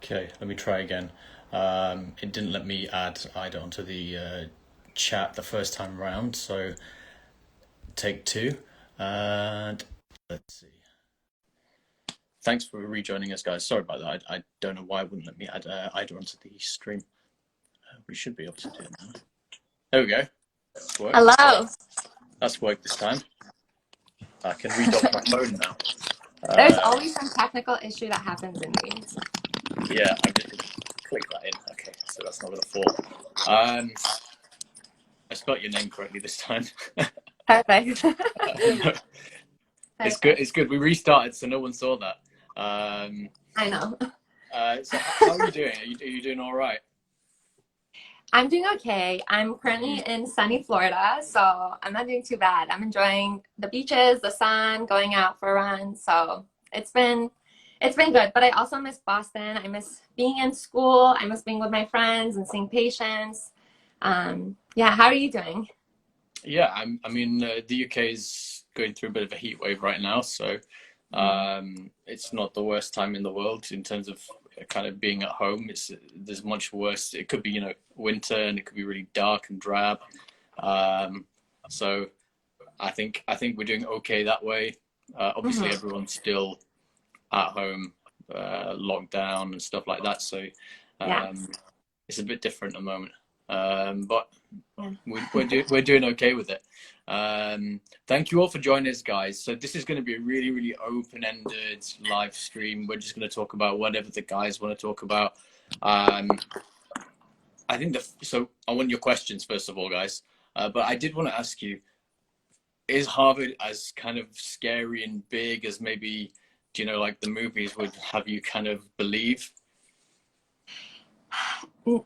Okay, let me try again. It didn't let me add Ida onto the chat the first time round, so take two. And let's see. Thanks for rejoining us, guys. Sorry about that. I don't know why it wouldn't let me add Ida onto the stream. We should be able to do it now. There we go. That's worked. Hello. That's worked this time. I can read off my phone now. There's always some technical issue that happens in these. Yeah, I just click that in. Okay, so that's not going to fall. I spelled your name correctly this time. Perfect. It's good. It's good. We restarted, so no one saw that. I know. So how are you doing? Are you doing all right? I'm doing okay. I'm currently in sunny Florida, so I'm not doing too bad. I'm enjoying the beaches, the sun, going out for a run. So it's been good. But I also miss Boston. I miss being in school. I miss being with my friends and seeing patients. Yeah, how are you doing? Yeah, I mean, the UK is going through a bit of a heat wave right now, so it's not the worst time in the world in terms of kind of being at home. There's much worse. It could be, winter, and it could be really dark and drab. So I think we're doing okay that way. Obviously, everyone's still at home, locked down and stuff like that. So it's a bit different at the moment. But we're doing okay with it. Thank you all for joining us, guys. So this is going to be a really, really open-ended live stream. We're just going to talk about whatever the guys want to talk about. I think so I want your questions first of all, guys. But I did want to ask you, is Harvard as kind of scary and big as maybe, like the movies would have you kind of believe?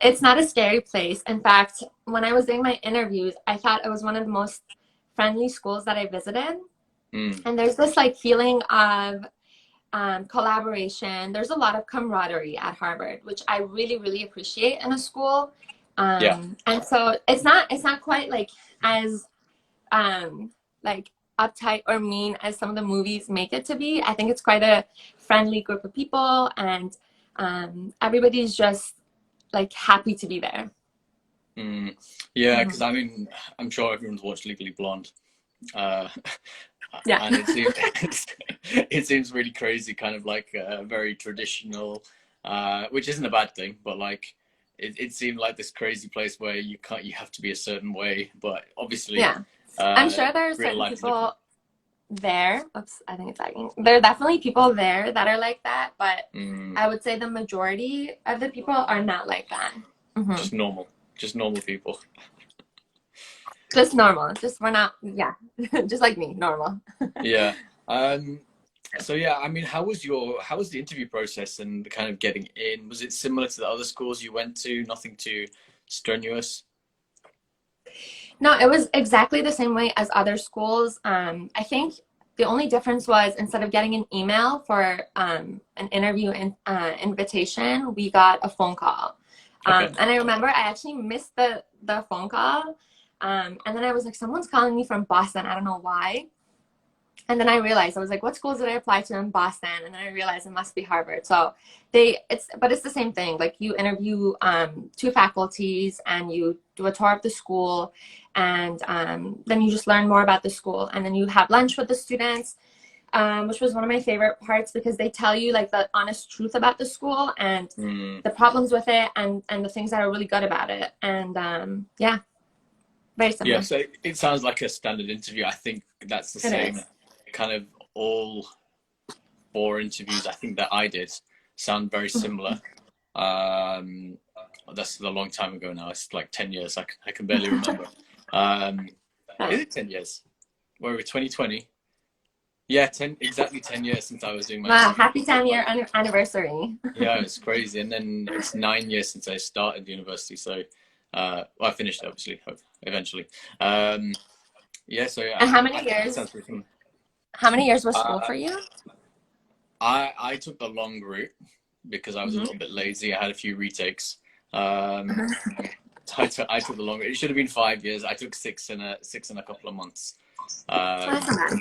It's not a scary place. In fact, when I was doing my interviews, I thought it was one of the most friendly schools that I visited. And there's this like feeling of collaboration. There's a lot of camaraderie at Harvard, which I really, really appreciate in a school. And so it's not quite like as like uptight or mean as some of the movies make it to be. I think it's quite a friendly group of people, and everybody's just like happy to be there. Yeah, because I mean, I'm sure everyone's watched Legally Blonde. And it seems really crazy, kind of like very traditional, which isn't a bad thing, but like it seemed like this crazy place where you have to be a certain way, but obviously I'm sure there are certain people there. Oops, I think it's lagging. There are definitely people there that are like that, but I would say the majority of the people are not like that. Just normal people. Just normal. We're not, just like me, normal. Yeah. So yeah, I mean, how was the interview process and kind of getting in? Was it similar to the other schools you went to? Nothing too strenuous? No, it was exactly the same way as other schools. I think the only difference was instead of getting an email for an interview invitation, we got a phone call. And I remember I actually missed the phone call. And then I was like, someone's calling me from Boston. I don't know why. And then I realized, I was like, what schools did I apply to in Boston? And then I realized it must be Harvard. So it's the same thing. Like you interview two faculties and you do a tour of the school, and then you just learn more about the school. And then you have lunch with the students, which was one of my favorite parts because they tell you like the honest truth about the school and the problems with it and the things that are really good about it. And very similar. Yeah, so it sounds like a standard interview. I think that's the same. Kind of all 4 interviews I think that I did sound very similar. That's a long time ago now. It's like 10 years. I can barely remember. Is it 10 years? Where were we, 2020? Yeah, exactly 10 years since I was doing my Wow, happy 10-year anniversary. Yeah, it's crazy. And then it's 9 years since I started university. So well, I finished obviously eventually. Yeah, so and how many years? How many years was school for you? I took the long route because I was a little bit lazy. I had a few retakes. I took the long route. It should have been 5 years. I took 6 in a couple of months. So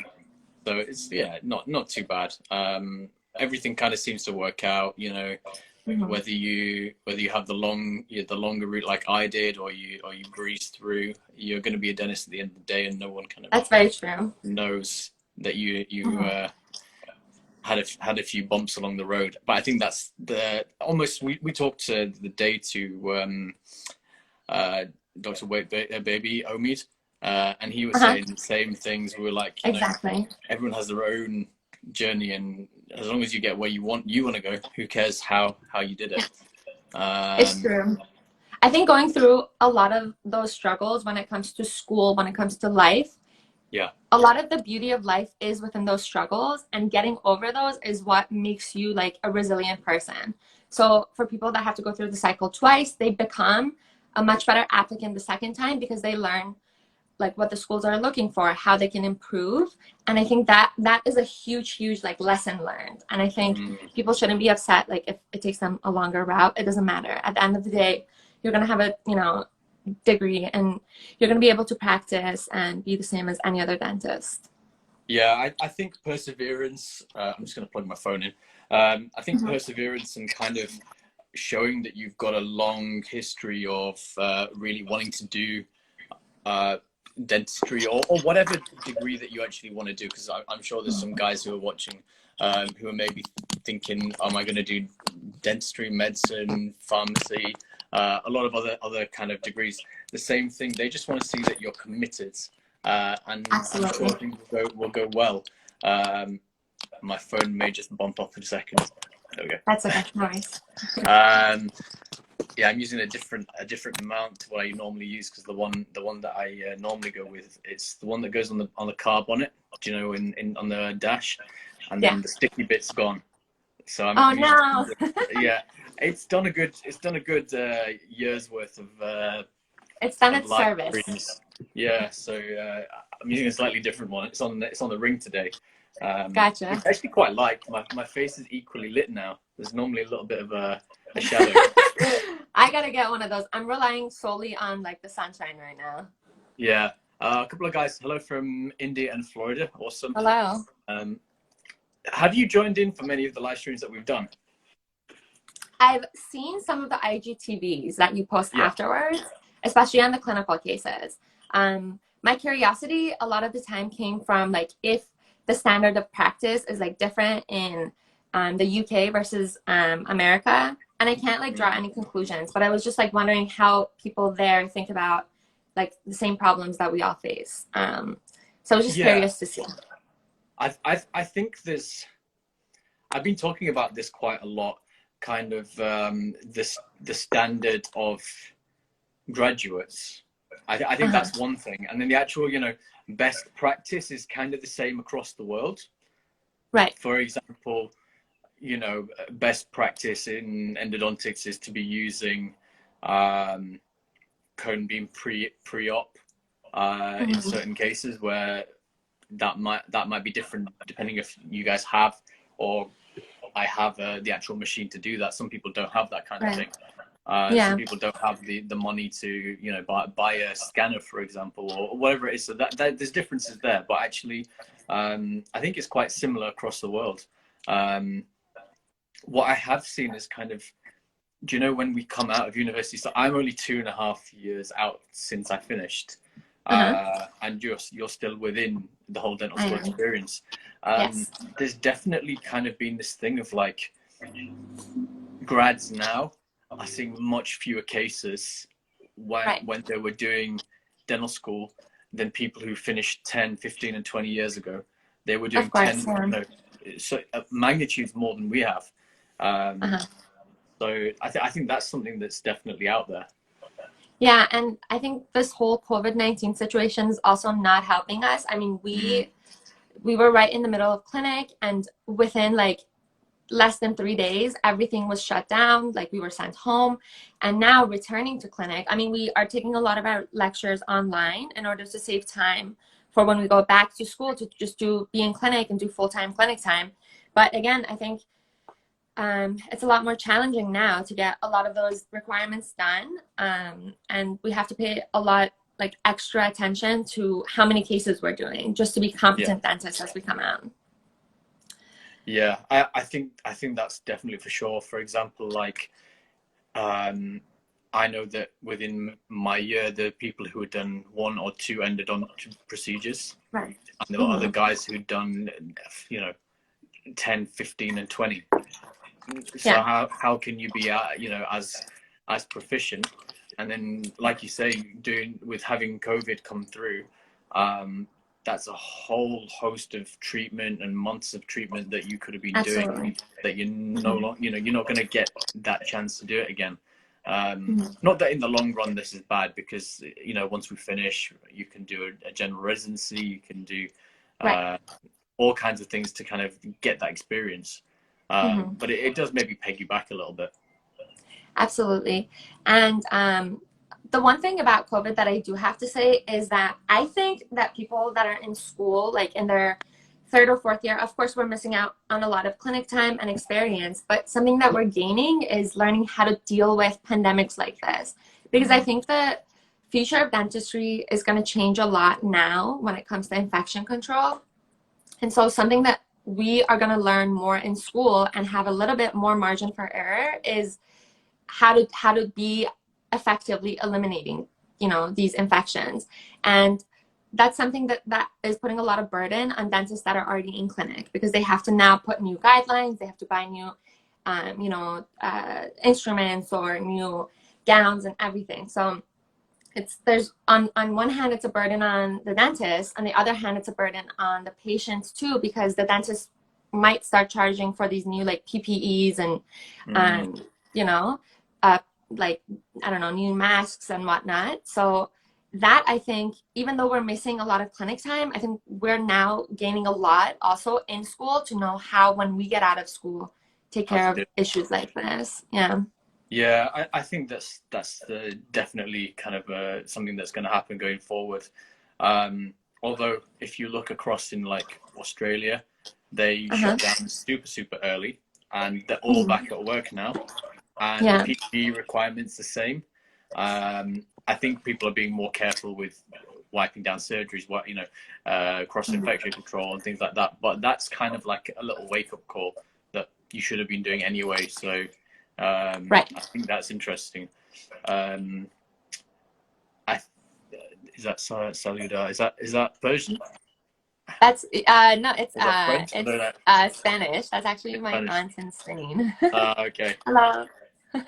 it's not too bad. Everything kind of seems to work out. Mhm. whether you have the longer route like I did, or you breeze through, you're going to be a dentist at the end of the day, and no one kind of That's very true. knows that you Mhm. had a few bumps along the road. But I think that's the almost we talked the day to uh, Dr. Wait Baby Omid, and he was Uh-huh. saying the same things. We were like, Exactly. everyone has their own journey, and as long as you get where you want to go, who cares how you did it? It's Um, true. I think going through a lot of those struggles when it comes to school, when it comes to life, yeah, a lot of the beauty of life is within those struggles, and getting over those is what makes you like a resilient person. So for people that have to go through the cycle twice, they become a much better applicant the second time because they learn like what the schools are looking for, how they can improve. And I think that that is a huge like lesson learned. And I think mm, people shouldn't be upset like if it takes them a longer route. It doesn't matter. At the end of the day, you're going to have a, degree, and you're going to be able to practice and be the same as any other dentist. yeah. I think perseverance. I'm just going to plug my phone in. I think Mhm. perseverance and kind of showing that you've got a long history of really wanting to do uh, dentistry, or whatever degree that you actually want to do, because I'm sure there's some guys who are watching who are maybe thinking, am I going to do dentistry, medicine, pharmacy, a lot of other kind of degrees. The same thing, they just want to see that you're committed, and I'm sure Absolutely. things will go well. um, my phone may just bump off in a second. There we That's okay. Nice. go. Yeah, I'm using a different mount to what I normally use, because the one that I normally go with, it's the one that goes on the car bonnet. Do you know, in on the dash, and Yeah. then the sticky bit's gone. So Oh I'm using, no. yeah. It's done a good year's worth It's done of its life service. streams. Yeah, so I'm using a slightly different one. It's on the ring today, which Gotcha. I actually quite like. My face is equally lit now. There's normally a little bit of a shadow. I gotta get one of those. I'm relying solely on like the sunshine right now. Yeah. A couple of guys, hello from India and Florida. Awesome. Hello. Um, have you joined in for many of the live streams that we've done? I've seen some of the IGTVs that you post Yeah. afterwards, especially on the clinical cases. My curiosity a lot of the time came from like if the standard of practice is like different in the UK versus America. And I can't like draw Mm. any conclusions, but I was just like wondering how people there think about like the same problems that we all face. So I was just Yeah. curious to see. I think I've been talking about this quite a lot, kind of the standard of graduates. I think Uh-huh. that's one thing, and then the actual best practice is kind of the same across the world. Right. For example, best practice in endodontics is to be using um, cone beam pre-op in Mm-hmm. certain cases, where that might be different depending if you guys have, or I have the actual machine to do that. Some people don't have that kind of Right. thing. Some Yeah. people don't have the money to buy a scanner, for example, or whatever it is. So that there's differences there, but actually, I think it's quite similar across the world. Um, what I have seen is kind of, do you know, when we come out of university? So I'm only 2.5 years out since I finished, Uh-huh. and you're still within the whole dental I school am. experience. Yes. There's definitely kind of been this thing of like, grads now are seeing much fewer cases Right. when they were doing dental school than people who finished 10, 15, and 20 years ago. They were Of doing course. 10, so magnitudes more than we have. Um, Uh-huh. so I think that's something that's definitely out there. Yeah, and I think this whole COVID-19 situation is also not helping us. I mean, Mm. we were right in the middle of clinic, and within like less than 3 days, everything was shut down. Like we were sent home, and now returning to clinic. I mean, we are taking a lot of our lectures online in order to save time for when we go back to school to just be in clinic and do full-time clinic time. But again, I think it's a lot more challenging now to get a lot of those requirements done. And we have to pay a lot like extra attention to how many cases we're doing just to be Yeah. competent dentists as we come out. Yeah, I think that's definitely for sure. For example, like I know that within my year, the people who had done one or two endodontry procedures, Right. and there were other Hmm. guys who'd done, 10, 15, and 20. So Yeah, how can you be as proficient? And then, like you say, doing with having COVID come through, um, that's a whole host of treatment and months of treatment that you could have been doing absolutely. that you're no Hmm. longer, you're not going to get that chance to do it again. Hmm. Not that in the long run this is bad, because once we finish, you can do a general residency, you can do Right. uh, all kinds of things to kind of get that experience. Hmm. But it does maybe peg you back a little bit. Absolutely. And the one thing about COVID that I do have to say is that I think that people that are in school, like in their third or fourth year, of course, we're missing out on a lot of clinic time and experience, but something that we're gaining is learning how to deal with pandemics like this. Because I Mm. think the future of dentistry is going to change a lot now when it comes to infection control. And so something that we are going to learn more in school and have a little bit more margin for error is how to be effectively eliminating these infections. And that's something that is putting a lot of burden on dentists that are already in clinic, because they have to now put new guidelines, they have to buy new instruments or new gowns and everything. So there's on one hand it's a burden on the dentist, on the other hand it's a burden on the patients too, because the dentist might start charging for these new like PPEs and Mm. um, you know, uh, like I don't know, new masks and whatnot. So that I think, even though we're missing a lot of clinic time, I think we're now gaining a lot also in school to know how, when we get out of school, take How care to of do? issues like this. Yeah. Yeah, I think that's definitely kind of something that's going to happen going forward. Um, Although if you look across in like Australia, they Uh-huh. shut down super early, and they're all Mhm. back at work now, and the Yeah. PPE requirements the same. I think people are being more careful with wiping down surgeries, cross Mhm. infection control and things like that. But that's kind of like a little wake up call that you should have been doing anyway. So Right. I think that's interesting. Um, I, is that Saluda? Is that Persian? That's no, Is that French? I it's don't know. Spanish. That's actually It's my Spanish. aunt in Spain. Okay. Hello.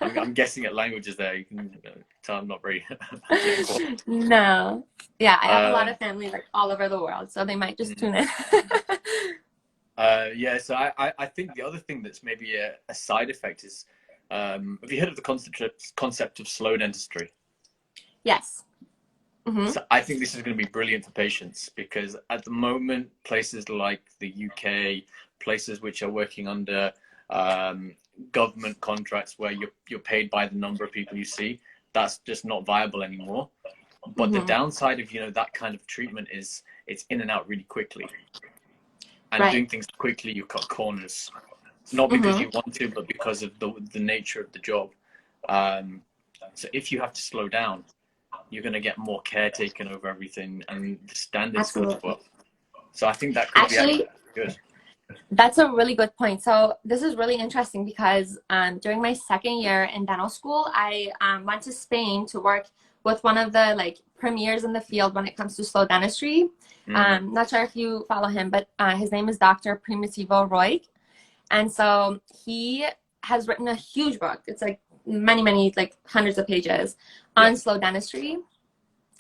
I'm guessing at languages there. You can tell I'm not very much informed. No. Yeah, I have a lot Um, of family like all over the world, so they might just mm, tune in. yeah, so I think the other thing that's maybe a side effect is, have you heard of the concept of slow dentistry? Yes. Hmm. So I think this is going to be brilliant for patients, because at the moment, places like the UK, places which are working under um, government contracts where you're paid by the number of people you see, that's just not viable anymore. But the Hmm. downside of that kind of treatment is it's in and out really quickly, and Right. doing things quickly, you cut corners, not because Hmm. you want to, but because of the nature of the job. Um, so if you have to slow down, you're going to get more care taken over everything, and the standard's going to go Absolutely. up. So I think that could be actually Actually, good. that's a really good point. So this is really interesting because during my second year in dental school, I went to Spain to work with one of the like premiers in the field when it comes to slow dentistry. Mm, Not sure if you follow him, but his name is Dr. Primitivo Roy. And so he has written a huge book. It's like many, like hundreds of pages yeah, on slow dentistry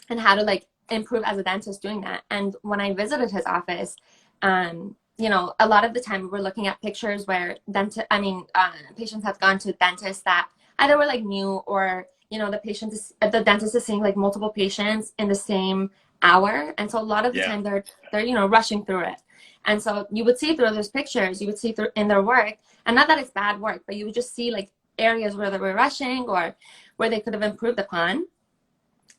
and how to like improve as a dentist doing that. And when I visited his office, a lot of the time we're looking at pictures where patients have gone to dentists that either were like new, or the dentist is seeing like multiple patients in the same hour, and so a lot of the yeah, time they're rushing through it. And so you would see through those pictures, you would see through in their work, and not that it's bad work, but you would just see like areas where they were rushing or where they could have improved upon.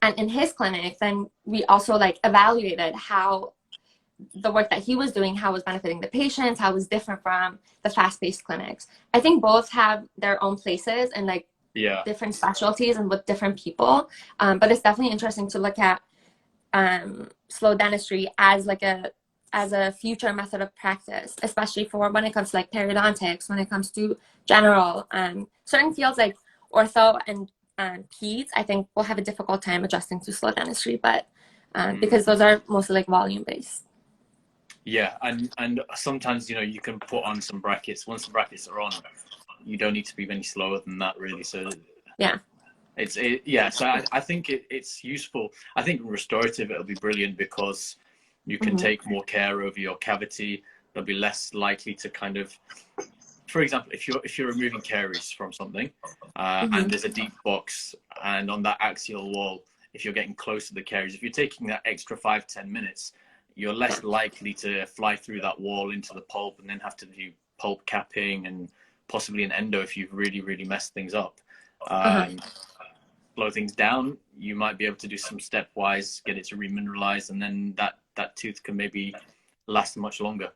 And in his clinic, then we also like evaluated how the work that he was doing, how it was benefiting the patients, how it was different from the fast-paced clinics. I think both have their own places and like yeah, different specialties and with different people. But it's definitely interesting to look at slow dentistry as like as a future method of practice, especially for when it comes to like periodontics, when it comes to general, certain fields like ortho and peds, I think will have a difficult time adjusting to slow dentistry, but because those are mostly like volume based. Yeah, and sometimes, you know, you can put on some brackets. Once the brackets are on, you don't need to be any slower than that, really. So yeah, yeah. So I think it's useful. I think restorative, it'll be brilliant because you can take more care over your cavity. They'll be less likely to kind of, for example, if you're removing caries from something, and there's a deep box, and on that axial wall, if you're getting close to the caries, if you're taking that extra 5-10 minutes, you're less likely to fly through that wall into the pulp and then have to do pulp capping and possibly an endo if you've really messed things up. Slow things down, you might be able to do some stepwise, get it to remineralize, and then that tooth can maybe last much longer.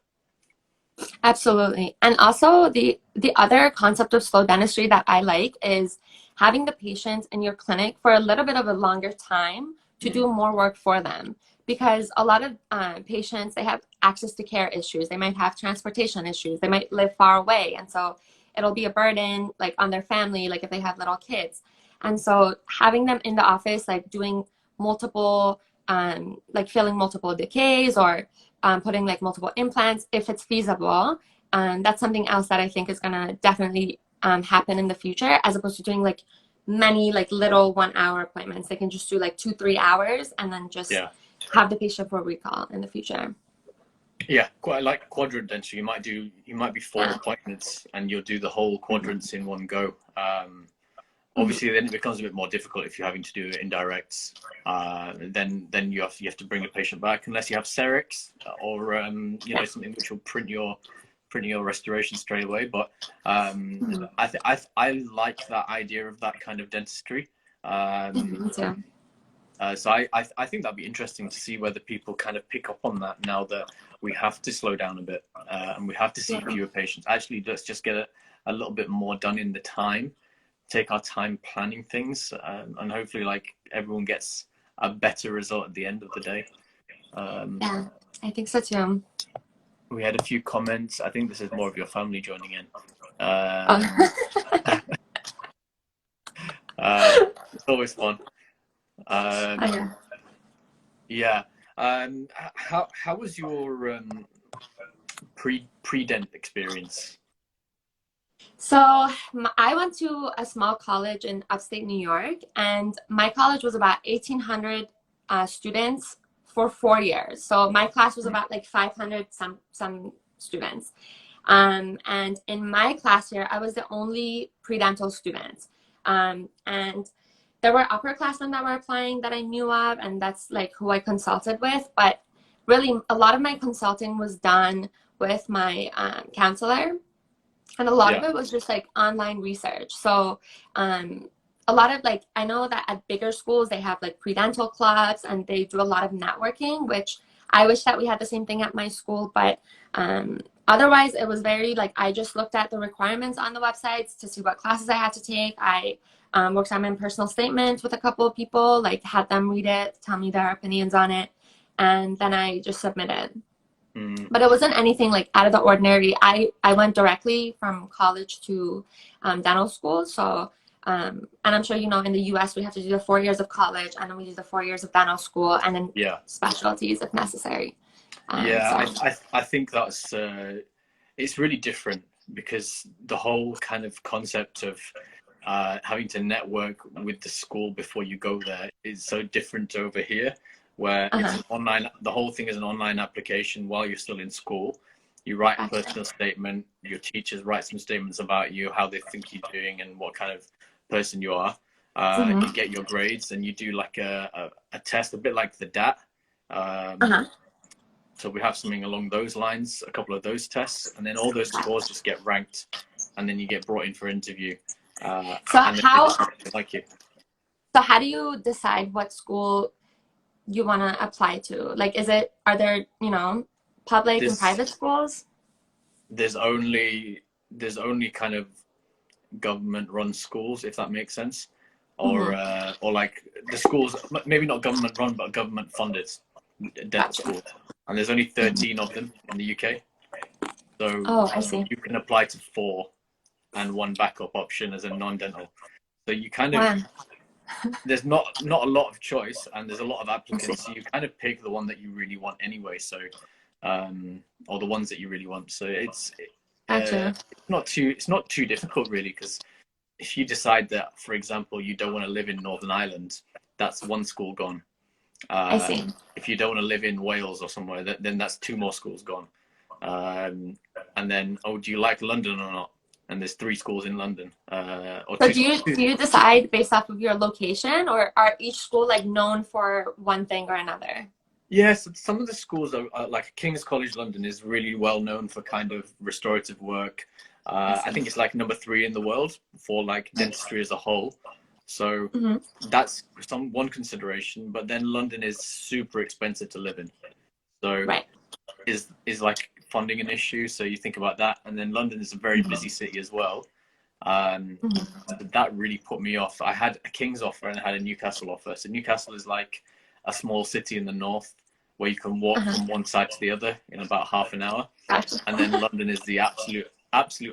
Absolutely. And also the other concept of slow dentistry that I like is having the patient in your clinic for a little bit of a longer time to do more work for them. Because a lot of patients, they have access to care issues. They might have transportation issues. They might live far away. And so it'll be a burden like on their family, like if they have little kids. And so having them in the office, like doing multiple, like filling multiple decays or putting like multiple implants, if it's feasible, that's something else that I think is gonna definitely happen in the future, as opposed to doing like many like little 1 hour appointments. They can just do like 2-3 hours and then just have the patient for recall in the future. Yeah, quite like quadrant dentistry. You might be 4 appointments and you'll do the whole quadrants in one go. Obviously, then it becomes a bit more difficult if you're having to do indirects. Then you have to bring a patient back unless you have CEREX or you know, something which will print your restoration straight away. But I like that idea of that kind of dentistry. So I think that'd be interesting to see whether people kind of pick up on that now that we have to slow down a bit and we have to see fewer patients. Actually, let's just get a little bit more done in the time, take our time planning things, and hopefully like everyone gets a better result at the end of the day. Yeah, I think so too. We had a few comments. I think this is more of your family joining in. It's always fun. Yeah. How was your pre-dent experience? So I went to a small college in upstate New York, and my college was about 1,800 students for 4 years. So my class was about like 500 some students. And in my class here, I was the only pre-dental student. And there were upperclassmen that were applying that I knew of, and that's like who I consulted with. But really, a lot of my consulting was done with my counselor. And a lot of it was just like online research. So a lot of like, I know that at bigger schools, they have like pre-dental clubs and they do a lot of networking, which I wish that we had the same thing at my school. But otherwise, it was very like, I just looked at the requirements on the websites to see what classes I had to take. I worked on my personal statement with a couple of people, like had them read it, tell me their opinions on it. And then I just submitted. But it wasn't anything like out of the ordinary. I went directly from college to dental school. So, and I'm sure, you know, in the US, we have to do the 4 years of college and then we do the 4 years of dental school and then specialties if necessary. I think that's, it's really different because the whole kind of concept of having to network with the school before you go there is so different over here, where it's an online, the whole thing is an online application while you're still in school. You write a personal statement, your teachers write some statements about you, how they think you're doing and what kind of person you are. You get your grades and you do like a test, a bit like the DAT. So we have something along those lines, a couple of those tests, and then all those scores just get ranked and then you get brought in for interview. So how do you decide what school you want to apply to? Like, are there, you know, public and private schools? There's only kind of government run schools, if that makes sense, or like the schools, maybe not government run, but government funded dental school. and there's only 13 of them in the UK. So Oh, I see. you can apply to 4 and 1 backup option as a non-dental. So you kind of, Wow. there's not a lot of choice, and there's a lot of I see. applicants. So you kind of pick the one that you really want anyway. So, or the ones that you really want. So Gotcha. it's not too difficult really, because if you decide that, for example, you don't want to live in Northern Ireland, that's 1 school gone. I see. If you don't want to live in Wales or somewhere, then that's 2 more schools gone. And then, oh, do you like London or not? And there's 3 schools in London. So do you decide based off of your location, or are each school like known for one thing or another? Yes, some of the schools are like King's College London is really well known for kind of restorative work. I think it's like number 3 in the world for like dentistry as a whole. So that's one consideration. But then London is super expensive to live in. So Right. is like funding an issue? So you think about that. And then London is a very busy city as well. That really put me off. I had a King's offer and I had a Newcastle offer. So Newcastle is like a small city in the north where you can walk from one side to the other in about half an hour. Gotcha. And then London is the absolute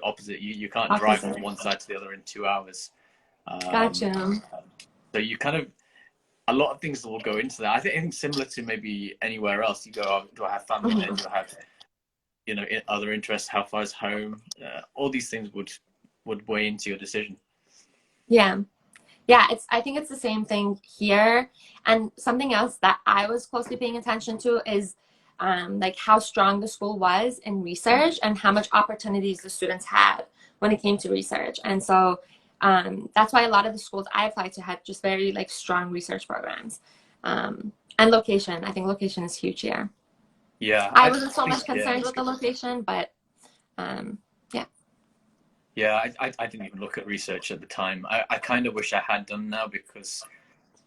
opposite. You can't drive from one side to the other in 2 hours. Gotcha. So you kind of, a lot of things will go into that. I think similar to maybe anywhere else. You go, oh, do I have family there? Do I have, other interests? How far is home? All these things would weigh into your decision. Yeah. Yeah, I think it's the same thing here. And something else that I was closely paying attention to is like how strong the school was in research and how much opportunities the students had when it came to research. And so that's why a lot of the schools I applied to had just very like strong research programs. And location. I think location is huge here. Yeah. I wasn't so much concerned with the location, but yeah. Yeah, I didn't even look at research at the time. I kind of wish I had done now, because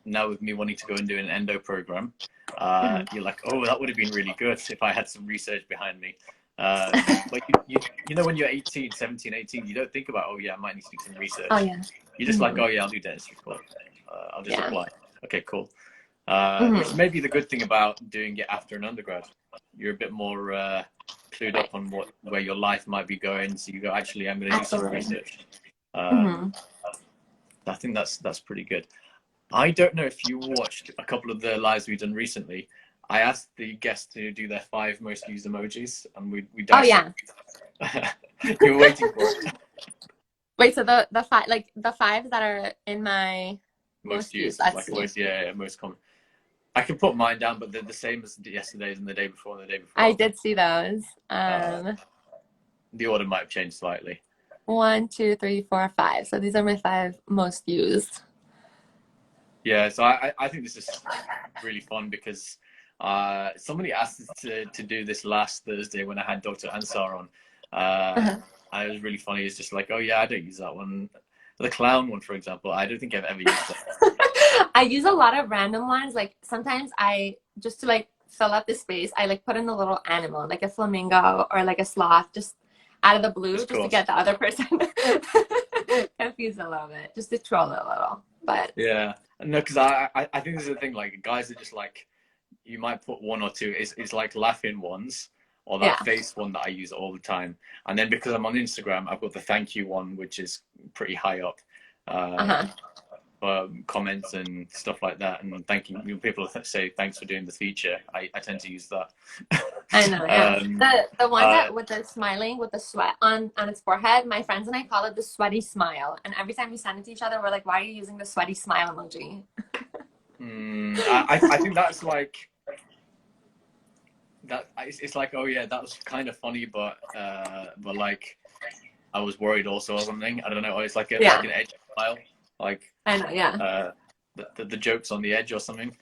now with me wanting to go and do an endo program, you're like, oh, that would have been really good if I had some research behind me. But when you're 18, 17, 18, you don't think about, oh yeah, I might need to do some research. Oh yeah. You're just like, oh yeah, I'll do dentistry. Cool. I'll just apply. Okay, cool. Which may be the good thing about doing it after an undergrad. You're a bit more clued up on where your life might be going, so you go, actually, I'm going to do some research. I think that's pretty good. I don't know if you watched a couple of the lives we've done recently. I asked the guests to do their 5 most used emojis, and we oh yeah. You were waiting for it. Wait, so the 5, like the 5 that are in my most used, like most common. I can put mine down, but they're the same as yesterday's and the day before and the day before. I did see those. The order might have changed slightly. 1, 2, 3, 4, 5. So these are my 5 most used. Yeah, so I think this is really fun, because somebody asked us to do this last Thursday when I had Dr. Ansar on. It was really funny. It's just like, oh yeah, I don't use that one. The clown one, for example, I don't think I've ever used that. I use a lot of random ones. Like sometimes just to like fill up the space, I like put in a little animal, like a flamingo or like a sloth, just out of the blue, just to get the other person confused a little bit, just to troll it a little. But yeah, no, because I think this is the thing. Like guys are just like, you might put 1 or 2. It's like laughing ones, or that face one that I use all the time. And then because I'm on Instagram, I've got the thank you one, which is pretty high up. Comments and stuff like that, and thanking people say thanks for doing the feature. I tend to use that. I know, yeah. The one that with the smiling with the sweat on its forehead, my friends and I call it the sweaty smile. And every time we send it to each other, we're like, why are you using the sweaty smile emoji? I think that's like that. It's like, oh yeah, that was kind of funny, but like I was worried also or something. I don't know. It's like like an edge smile. Like I know, yeah. The joke's on the edge or something.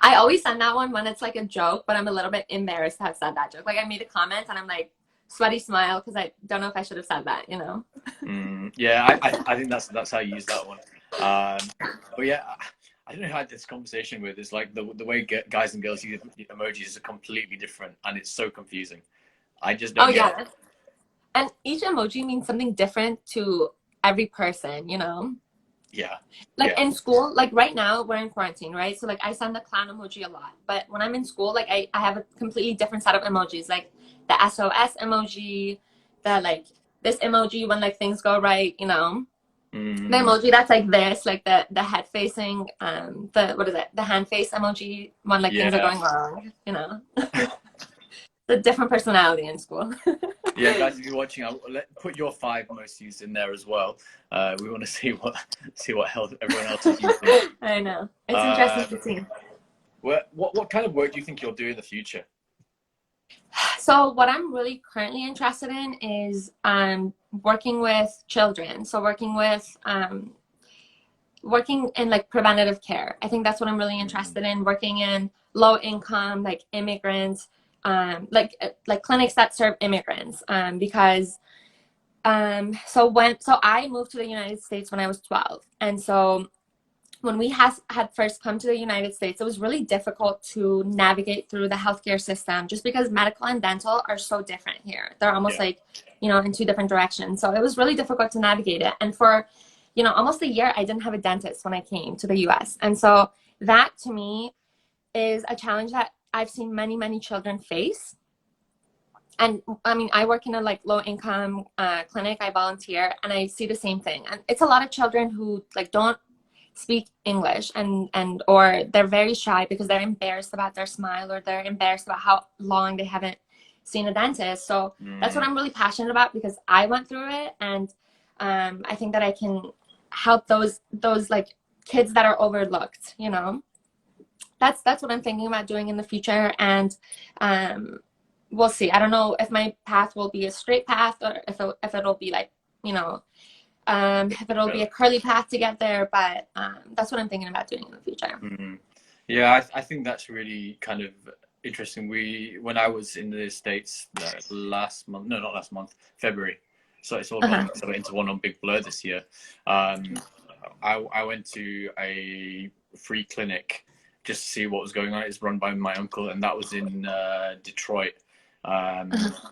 I always send that one when it's like a joke, but I'm a little bit embarrassed to have said that joke. Like I made a comment and I'm like, sweaty smile, because I don't know if I should have said that, Yeah, I think that's how you use that one. But yeah, I don't know who I had this conversation with. It's like the way guys and girls use emojis are completely different, and it's so confusing. I just don't get it. And each emoji means something different to every person, Yeah. Like Yeah. in school, like right now we're in quarantine, right? So like I send the clown emoji a lot, but when I'm in school, like I have a completely different set of emojis, like the SOS emoji, the like this emoji when like things go right, you know, the Mm, emoji that's like this, like the head facing, the what is it, the hand face emoji when like things are yeah. going wrong, you know. The different personality in school. Yeah, guys, if you're watching, put your 5 most used in there as well. We want to see what else everyone else is using. I know, it's interesting to Um, see. what kind of work do you think you'll do in the future? So what I'm really currently interested in is working with children. So working in like preventative care. I think that's what I'm really Mm, interested in. Working in low income, like immigrants, like clinics that serve immigrants. Because so I moved to the United States when I was 12, and so when we had first come to the United States, it was really difficult to navigate through the healthcare system just because medical and dental are so different here. They're almost yeah. like, you know, in two different directions. So it was really difficult to navigate it. And for, you know, almost a year, I didn't have a dentist when I came to the US. And so that to me is a challenge that I've seen many, many children face. And I mean, I work in a like low income clinic. I volunteer, and I see the same thing. And it's a lot of children who like don't speak English, and or they're very shy because they're embarrassed about their smile, or they're embarrassed about how long they haven't seen a dentist. So that's what Mm, I'm really passionate about because I went through it, and I think that I can help those like kids that are overlooked. You know, that's what I'm thinking about doing in the future, and um, we'll see. I don't know if my path will be a straight path or if it'll be like, you know, if it'll be really? a curly path to get there, but that's what I'm thinking about doing in the future. Mm. Yeah, I think that's really kind of interesting. When I was in the States last month, no, not last month, February. So it's all Uh-huh. gone into one on big blur this year. Um, I went to a free clinic just to see what was going on. It's run by my uncle, and that was in Detroit, um, Uh-huh.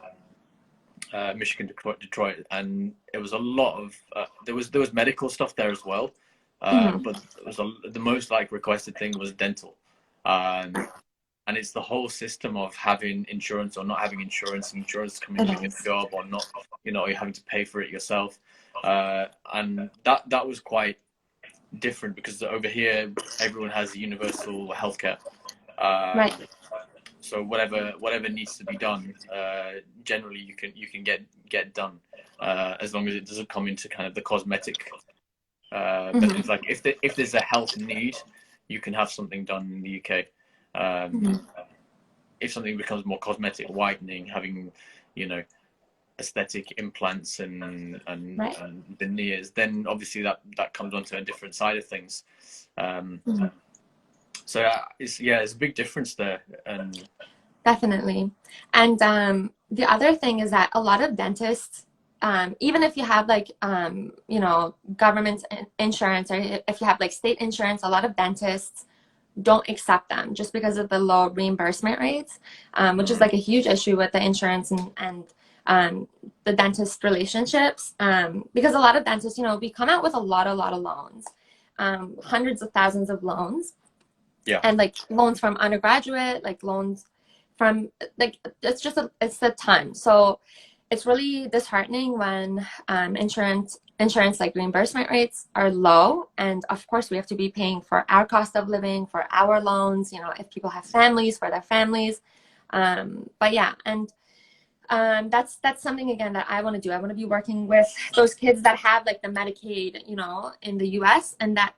Michigan, Detroit, and it was a lot of there was medical stuff there as well, Mm-hmm. but it was the most like requested thing was dental, um, and it's the whole system of having insurance or not having insurance, insurance coming It with your is. job or not, you're having to pay for it yourself, and that was quite different because over here everyone has universal healthcare. Right. So whatever needs to be done, generally you can get done, as long as it doesn't come into kind of the cosmetic benefits. Mm-hmm. Like if there's a health need, you can have something done in the UK. Um, Mm-hmm. if something becomes more cosmetic, whitening, having you know aesthetic implants Right. and veneers, then obviously that comes onto a different side of things. Um, Mm-hmm. so it's a big difference there, and Definitely. And the other thing is that a lot of dentists, even if you have like, you know, government insurance, or if you have like state insurance, a lot of dentists don't accept them just because of the low reimbursement rates, which is mm, like a huge issue with the insurance and the dentist relationships. Because a lot of dentists, you know, we come out with a lot of loans, hundreds of thousands of loans, yeah. and like loans from undergraduate, like loans from like it's the time. So it's really disheartening when insurance like reimbursement rates are low, and of course we have to be paying for our cost of living, for our loans, you know, if people have families, for their families. But yeah, and that's something again that I want to do. I want to be working with those kids that have like the Medicaid, you know, in the US, and that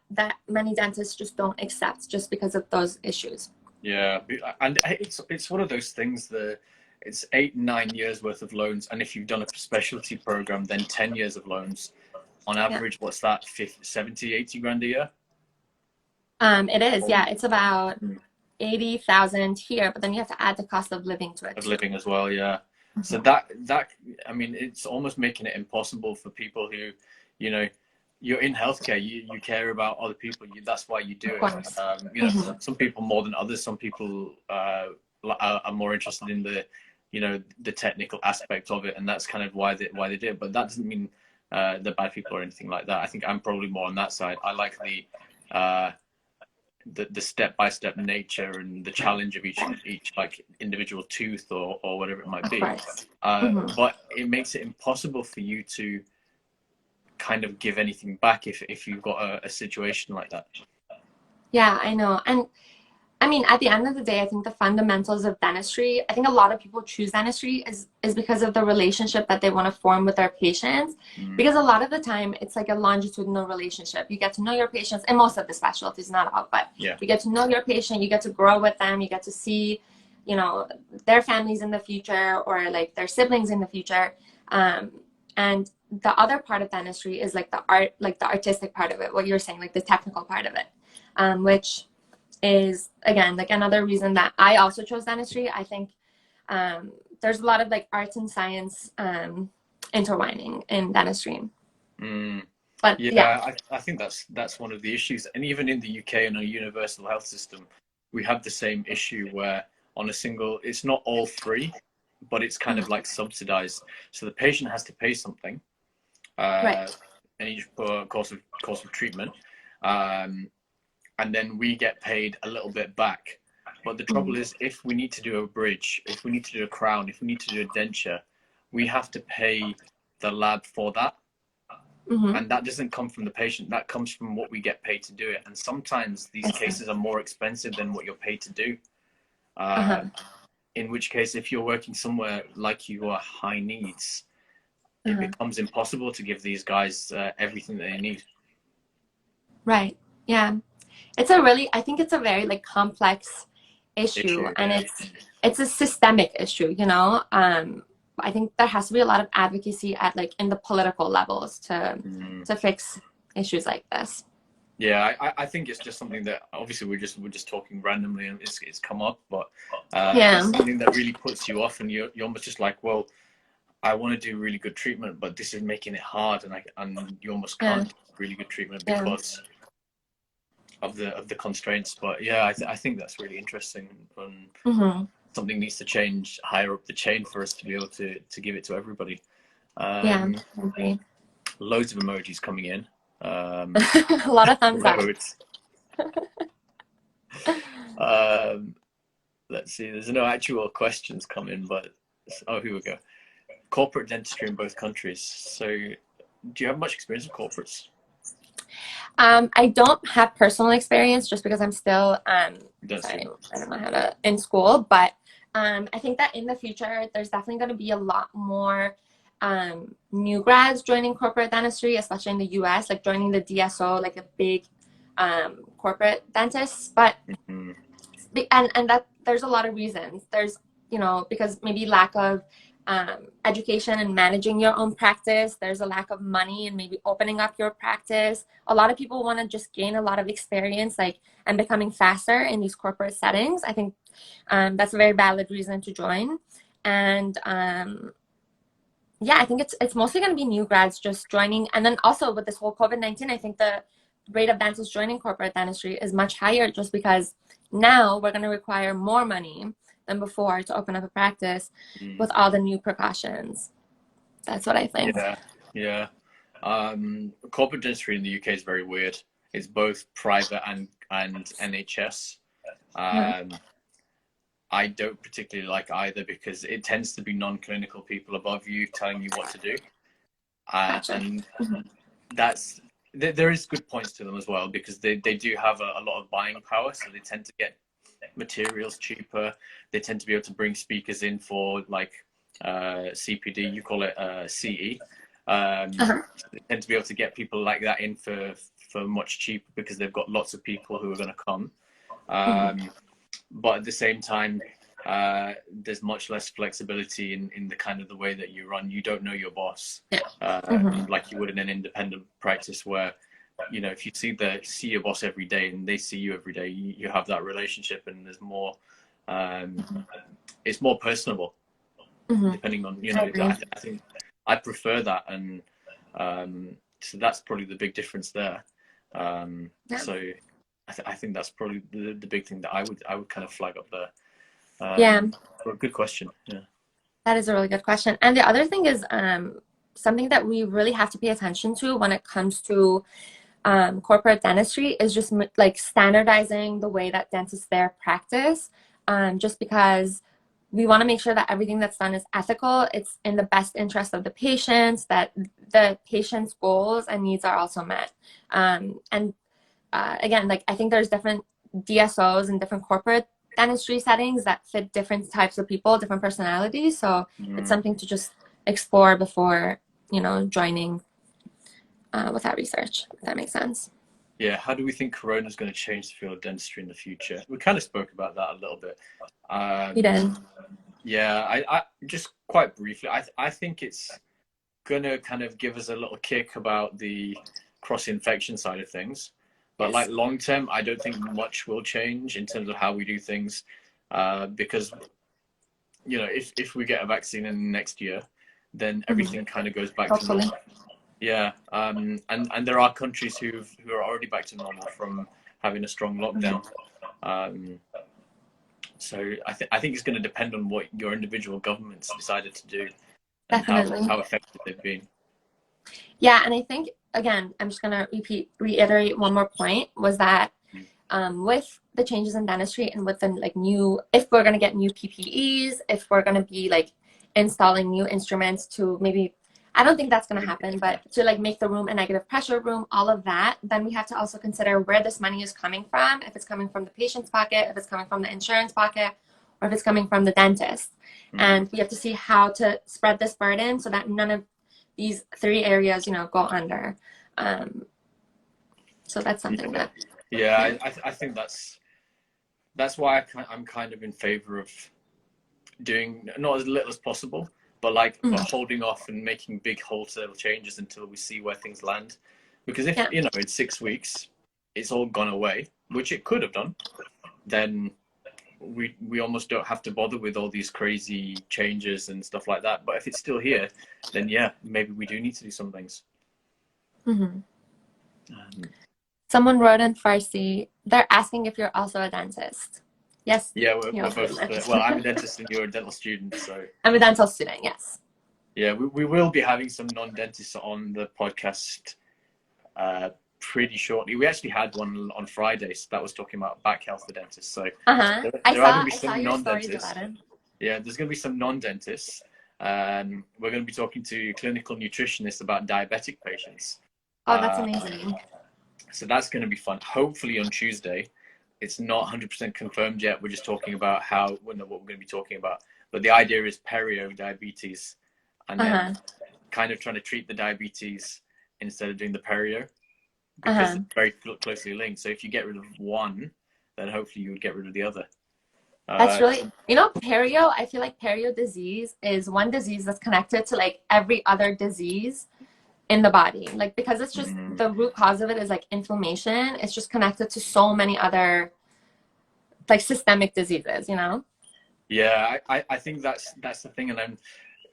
many dentists just don't accept just because of those issues. Yeah, and it's one of those things that it's 8 9 years worth of loans, and if you've done a specialty program, then 10 years of loans. On Yeah. average, what's that? 50, 70, 80 grand a year It is, of yeah. It's about 80,000 here, but then you have to add the cost of living to it too. living as well. Yeah, so Mhm. that I mean, it's almost making it impossible for people who, you know, you're in healthcare. You care about other people. That's why you do Of it. course. Some people more than others. Some people are more interested in the technical aspect of it, and that's kind of why they do it. But that doesn't mean they're bad people or anything like that. I think I'm probably more on that side. I like uh, the step-by-step nature and the challenge of each like individual tooth or whatever it might Of be. course. Mm-hmm. But it makes it impossible for you to kind of give anything back if you've got a situation like that. Yeah, I know. And I mean, at the end of the day, I think the fundamentals of dentistry, I think a lot of people choose dentistry is because of the relationship that they want to form with their patients. Because a lot of the time, it's like a longitudinal relationship. You get to know your patients, and most of the specialties, not all, but Yeah. you get to know your patient, you get to grow with them, you get to see, you know, their families in the future or like their siblings in the future. And the other part of dentistry is like the art, like the artistic part of it, what you're saying, like the technical part of it, which is again like another reason that I also chose dentistry. I think there's a lot of like arts and science intertwining in dentistry. But Yeah, I think that's one of the issues. And even in the UK and a universal health system, we have the same issue where on a single, it's not all free, but it's kind of like subsidized. So the patient has to pay something, right. in each course of treatment, and then we get paid a little bit back. But the trouble is, if we need to do a bridge, if we need to do a crown, if we need to do a denture, we have to pay the lab for that. And that doesn't come from the patient, that comes from what we get paid to do it. And sometimes these cases are more expensive than what you're paid to do. In which case, if you're working somewhere like you are high needs, it becomes impossible to give these guys everything that they need. Right. Yeah. I think it's a very like complex issue, and Yeah. it's a systemic issue, you know. I think there has to be a lot of advocacy at like in the political levels to fix issues like this. Yeah, I think it's just something that obviously we're just talking randomly and it's come up, but Yeah. it's something that really puts you off, and you're almost just like, well, I want to do really good treatment, but this is making it hard, and you almost can't do really good treatment because of the constraints. But yeah, I think that's really interesting, and something needs to change higher up the chain for us to be able to give it to everybody. Yeah, I agree. Loads of emojis coming in. A lot of thumbs up. Let's see, there's no actual questions coming, but here we go. Corporate dentistry in both countries. So do you have much experience with corporates? I don't have personal experience just because I'm still sorry, I don't know how to in school, but I think that in the future there's definitely going to be a lot more new grads joining corporate dentistry, especially in the US, like joining the DSO, like a big corporate dentist. But and that there's a lot of reasons. There's, you know, because maybe lack of education and managing your own practice. There's a lack of money and maybe opening up your practice. A lot of people want to just gain a lot of experience, like, and becoming faster in these corporate settings. I think that's a very valid reason to join. And yeah, I think it's mostly going to be new grads just joining. And then also with this whole COVID-19, I think the rate of dentists joining corporate dentistry is much higher just because now we're going to require more money than before to open up a practice with all the new precautions. That's what I think. Yeah. Corporate dentistry in the UK is very weird. It's both private and NHS. I don't particularly like either because it tends to be non-clinical people above you telling you what to do. And there is good points to them as well, because they do have a lot of buying power, so they tend to get materials cheaper. They tend to be able to bring speakers in for like CPD, you call it CE. They tend to be able to get people like that in for much cheaper because they've got lots of people who are going to come. But at the same time, there's much less flexibility in the kind of the way that you run. You don't know your boss like you would in an independent practice where, you know, if you see your boss every day and they see you every day, you have that relationship, and there's more it's more personable depending on, you know, I think I prefer that, and so that's probably the big difference there. So I think that's probably the big thing that I would kind of flag up there. Good question. Yeah, that is a really good question. And the other thing is something that we really have to pay attention to when it comes to corporate dentistry is just like standardizing the way that dentists there practice, just because we want to make sure that everything that's done is ethical, it's in the best interest of the patients, that the patient's goals and needs are also met. And again, like I think there's different DSOs and different corporate dentistry settings that fit different types of people, different personalities. So it's something to just explore before, you know, joining with that research, if that makes sense. Yeah, how do we think Corona is going to change the field of dentistry in the future? We kind of spoke about that a little bit. We did. Yeah, I just quite briefly, I think it's going to kind of give us a little kick about the cross-infection side of things. But like long term, I don't think much will change in terms of how we do things, because, you know, if we get a vaccine in next year, then everything kind of goes back to normal. Yeah, and there are countries who are already back to normal from having a strong lockdown. So I think it's going to depend on what your individual governments decided to do and how effective they've been. Yeah, and I think again, I'm just going to reiterate one more point, was that with the changes in dentistry and with the like if we're going to get new PPEs, if we're going to be like installing new instruments to maybe, I don't think that's going to happen, but to like make the room a negative pressure room, all of that, then we have to also consider where this money is coming from, if it's coming from the patient's pocket, if it's coming from the insurance pocket, or if it's coming from the dentist. And we have to see how to spread this burden so that none of these three areas, you know, go under. So that's something that. Yeah, I think that's why I'm kind of in favor of doing not as little as possible, but like but holding off and making big wholesale changes until we see where things land. Because if you know in 6 weeks it's all gone away, which it could have done, then we almost don't have to bother with all these crazy changes and stuff like that. But if it's still here, then yeah, maybe we do need to do some things. Someone wrote in Farsi, they're asking if you're also a dentist. Yes. Yeah, we're both. Well, I'm a dentist and you're a dental student, so. I'm a dental student, yes. Yeah, we will be having some non-dentists on the podcast pretty shortly. We actually had one on Friday, so that was talking about back health for dentists. So I saw your stories about it. Yeah, there's going to be some non-dentists. We're going to be talking to clinical nutritionists about diabetic patients. Oh, that's amazing. So that's going to be fun. Hopefully on Tuesday. It's not 100% confirmed yet. We're just talking about what we're going to be talking about. But the idea is perio diabetes, and then kind of trying to treat the diabetes instead of doing the perio, because it's very closely linked. So if you get rid of one, then hopefully you would get rid of the other. That's really, you know, perio, I feel like perio disease is one disease that's connected to like every other disease in the body, like because it's just the root cause of it is like inflammation. It's just connected to so many other like systemic diseases, you know. Yeah, I think that's the thing. And I'm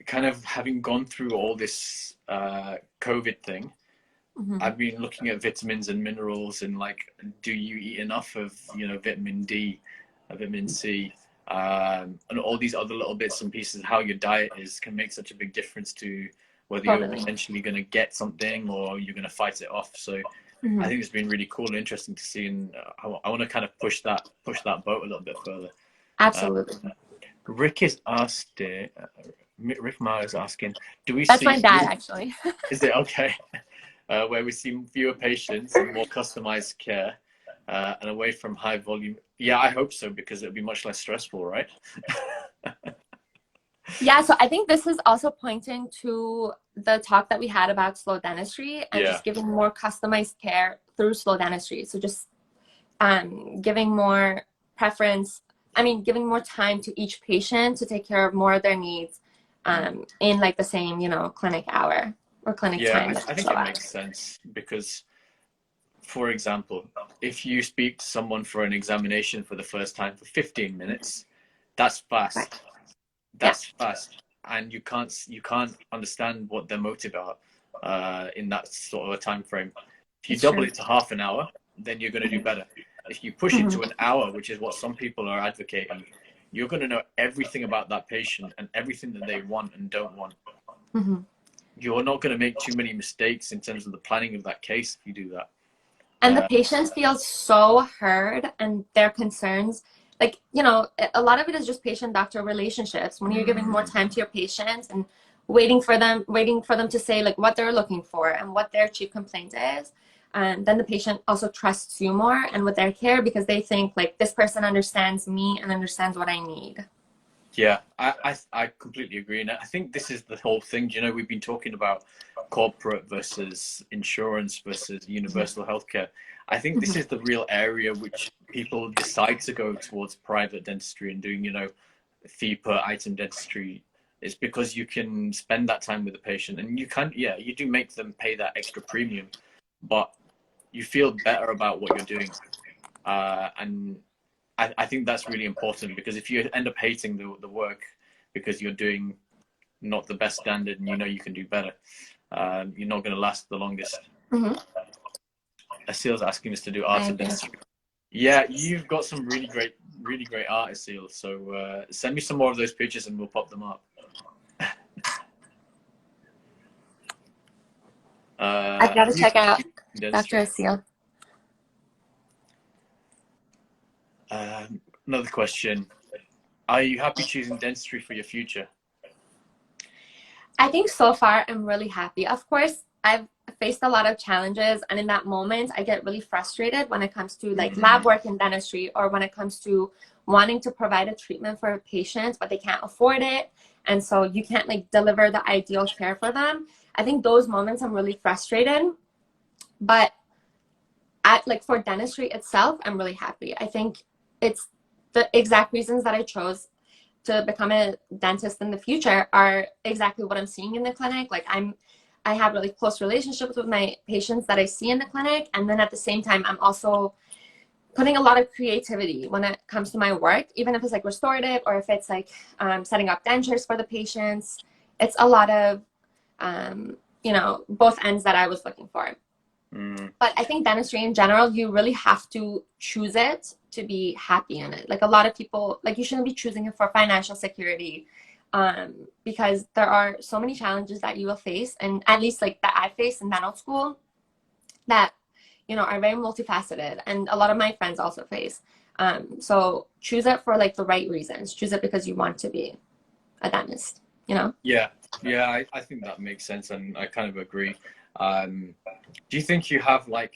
kind of having gone through all this COVID thing, I've been looking at vitamins and minerals and like, do you eat enough of, you know, vitamin D, vitamin C, and all these other little bits and pieces. How your diet can make such a big difference to whether you're potentially going to get something or you're going to fight it off. So I think it's been really cool and interesting to see, and I want to kind of push that boat a little bit further. Absolutely. Rick is asked it. Rick Ma is asking, do we? That's my dad, actually. Is it okay? Where we see fewer patients and more customized care, and away from high volume. Yeah, I hope so, because it would be much less stressful, right? Yeah, so I think this is also pointing to the talk that we had about slow dentistry and just giving more customized care through slow dentistry. So just giving more preference, giving more time to each patient to take care of more of their needs in like the same, clinic hour or clinic time. I think it makes sense because, for example, if you speak to someone for an examination for the first time for 15 minutes, that's fast. Right. That's fast, and you can't understand what their motive are in that sort of a time frame. If you double it to half an hour, then you're going to do better. If you push it to an hour, which is what some people are advocating, you're going to know everything about that patient and everything that they want and don't want. you're not going to make too many mistakes in terms of the planning of that case if you do that. And the patients feel so heard, and their concerns, like, you know, a lot of it is just patient-doctor relationships. When you're giving more time to your patients and waiting for them to say like what they're looking for and what their chief complaint is, and then the patient also trusts you more and with their care, because they think like this person understands me and understands what I need. Yeah, I completely agree. And I think this is the whole thing. You know, we've been talking about corporate versus insurance versus universal healthcare. I think this is the real area which people decide to go towards private dentistry and doing, you know, fee per item dentistry. It's because you can spend that time with the patient, and you can, yeah, you do make them pay that extra premium, but you feel better about what you're doing. And I think that's really important, because if you end up hating the work because you're doing not the best standard and you know you can do better, you're not going to last the longest. Asil's asking us to do art of dentistry. Yeah, you've got some really great art, Asil. So send me some more of those pictures and we'll pop them up. I've got to check out Dr. Asil. Another question. Are you happy choosing dentistry for your future? I think so far I'm really happy. Of course, I've faced a lot of challenges, and in that moment I get really frustrated when it comes to like lab work in dentistry, or when it comes to wanting to provide a treatment for patients but they can't afford it, and so you can't like deliver the ideal care for them. I think those moments I'm really frustrated, but for dentistry itself, I'm really happy. I think it's the exact reasons that I chose to become a dentist in the future are exactly what I'm seeing in the clinic. Like I have really close relationships with my patients that I see in the clinic, and then at the same time I'm also putting a lot of creativity when it comes to my work, even if it's like restorative or if it's like setting up dentures for the patients. It's a lot of you know, both ends that I was looking for. But I think dentistry in general, you really have to choose it to be happy in it. Like a lot of people, like you shouldn't be choosing it for financial security, because there are so many challenges that you will face, and at least like that I faced in dental school, that, you know, are very multifaceted, and a lot of my friends also face. So choose it for like the right reasons. Choose it because you want to be a dentist, you know? Yeah, I think that makes sense, and I kind of agree. Do you think you have like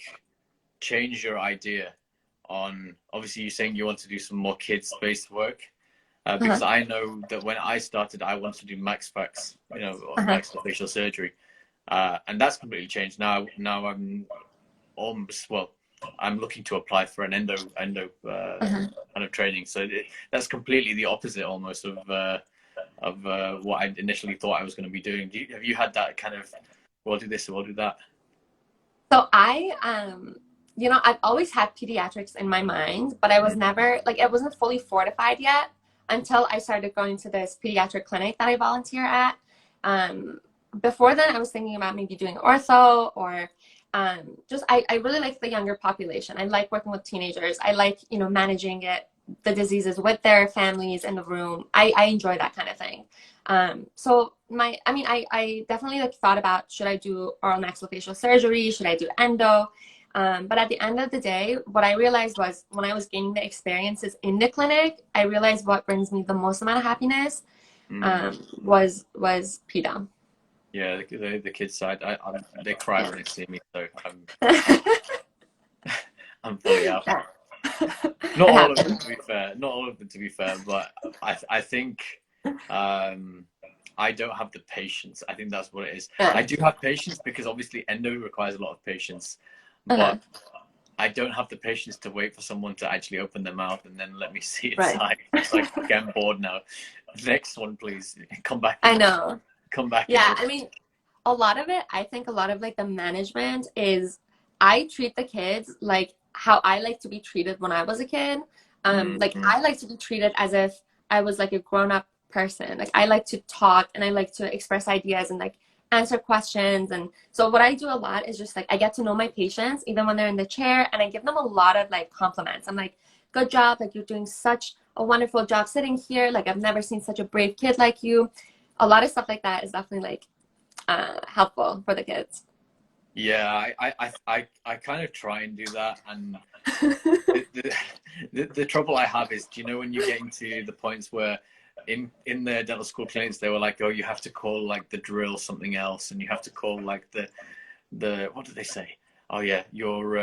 changed your idea on, obviously you're saying you want to do some more kids-based work, because I know that when I started, I wanted to do maxfax, you know, maxillofacial surgery, and that's completely changed. Now I'm almost, well, I'm looking to apply for an endo kind of training. So that's completely the opposite almost of what I initially thought I was going to be doing. Have you had that kind of, we'll do this or we'll do that? So you know, I've always had pediatrics in my mind, but I was never, like, it wasn't fully fortified yet until I started going to this pediatric clinic that I volunteer at. Before then, I was thinking about maybe doing ortho, or I really like the younger population. I like working with teenagers. I like, you know, managing the diseases with their families in the room. I enjoy that kind of thing. So I definitely like thought about, should I do oral maxillofacial surgery? Should I do endo? But at the end of the day, what I realized was, when I was gaining the experiences in the clinic, I realized what brings me the most amount of happiness was pedo. Yeah, the kids side, they cry when they see me, so I'm fully out. Not all of them, to be fair. Not all of them, to be fair. But I think I don't have the patience. I think that's what it is. I do have patience because obviously endo requires a lot of patience, but I don't have the patience to wait for someone to actually open their mouth and then let me see inside. Right. It's like, okay, I'm bored now. Next one, please. Come back. I know. Come back. Yeah, I mean, a lot of it, I think a lot of like the management is, I treat the kids like how I like to be treated when I was a kid. Like I like to be treated as if I was like a grown-up person. Like I like to talk and I like to express ideas and like answer questions. And so what I do a lot is just like, I get to know my patients even when they're in the chair, and I give them a lot of like compliments. I'm like, good job, like you're doing such a wonderful job sitting here. Like I've never seen such a brave kid like you. A lot of stuff like that is definitely like helpful for the kids. Yeah, I kind of try and do that, and the trouble I have is, do you know when you're getting to the points where in the dental school clinics they were like, oh, you have to call like the drill something else, and you have to call like the what did they say? Oh yeah, your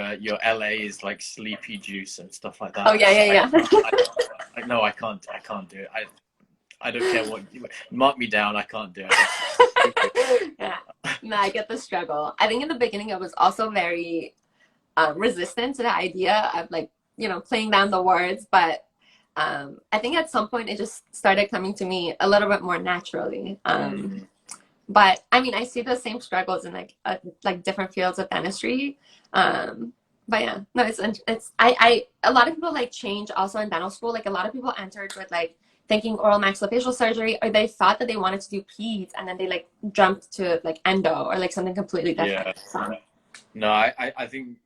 LA is like sleepy juice and stuff like Oh that. yeah, yeah, yeah. No, I can't do it. I don't care what you mark me down. I can't do it. Yeah, no, I get the struggle. I think in the beginning I was also very resistant to the idea of like, you know, playing down the words, but I think at some point it just started coming to me a little bit more naturally. But I mean, I see the same struggles in like different fields of dentistry. But yeah, no, I a lot of people like change also in dental school. Like a lot of people entered with like thinking oral maxillofacial surgery, or they thought that they wanted to do peds, and then they like jumped to like endo or like something completely different. Yeah. So. No, I think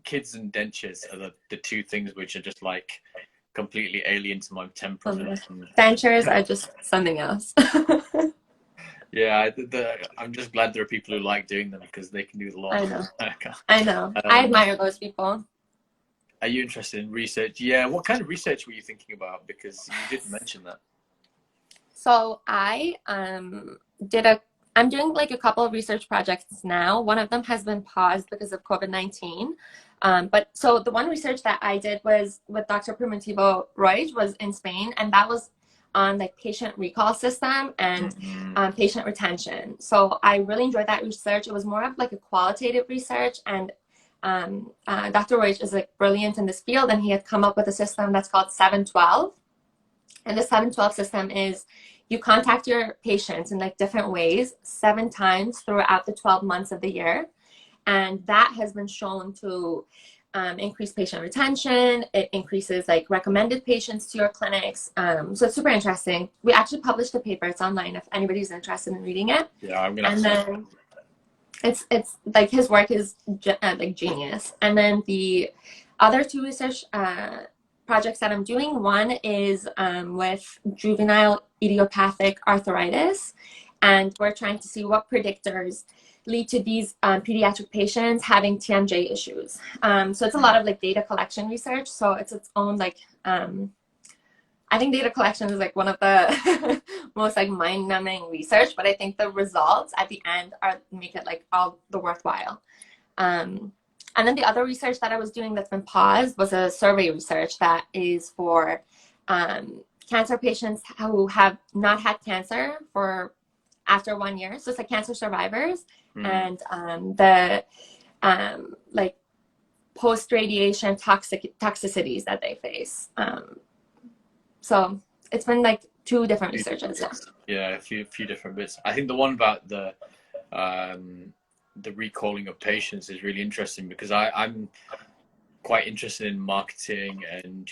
kids and dentures are the two things which are just like completely alien to my temperament. Dentures are just something else. Yeah, I'm just glad there are people who like doing them because they can do a lot. I know. I know. I admire those people. Are you interested in research? Yeah. What kind of research were you thinking about? Because you didn't mention that. So I'm doing like a couple of research projects now. One of them has been paused because of COVID-19. But so the one research that I did was with Dr. Primitivo Roy was in Spain, and that was on like patient recall system and patient retention. So I really enjoyed that research. It was more of like a qualitative research, and Dr. Roy is like brilliant in this field, and he had come up with a system that's called 712. And the 712 system is you contact your patients in like different ways 7 times throughout the 12 months of the year. And that has been shown to increase patient retention. It increases like recommended patients to your clinics. So it's super interesting. We actually published a paper. It's online if anybody's interested in reading it. Yeah, I'm gonna. And then it's like his work is like genius. And then the other 2 research projects that I'm doing, one is with juvenile idiopathic arthritis, and we're trying to see what predictors lead to these pediatric patients having TMJ issues. So it's a lot of like data collection research. So it's its own like, I think data collection is like one of the most like mind-numbing research, but I think the results at the end make it like all the worthwhile. And then the other research that I was doing that's been paused was a survey research that is for cancer patients who have not had cancer for after 1 year. So it's like cancer survivors and the like post-radiation toxicities that they face. So it's been like 2 different researches. Yeah, a few different bits. I think the one about the recalling of patients is really interesting because I'm quite interested in marketing and